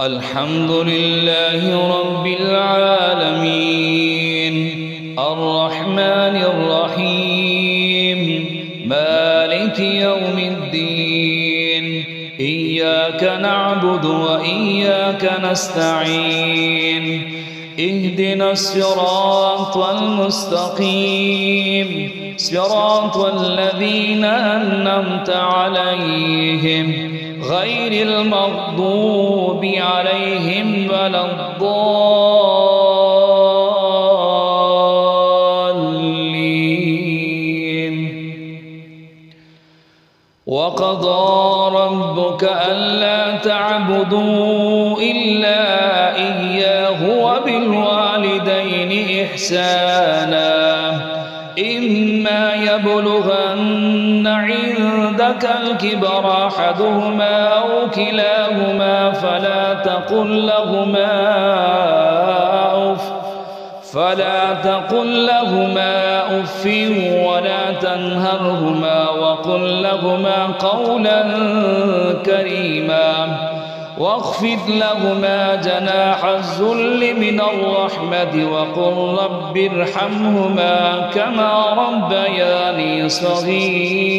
الحمد لله رب العالمين الرحمن الرحيم مالك يوم الدين إياك نعبد وإياك نستعين اهدنا الصراط المستقيم صراط الذين أنعمت عليهم غير المغضوب عليهم ولا الضالين. وقضى ربك ألا تعبدوا إلا إياه وبالوالدين إحسانا إما يبلغن عندك الكبر أحدهما أو كلاهما فلا تقل لهما أف ولا تنهرهما وقل لهما قولا كريما واخفض لهما جناح الذل من الرحمة وقل رب ارحمهما كما ربياني صغيرا.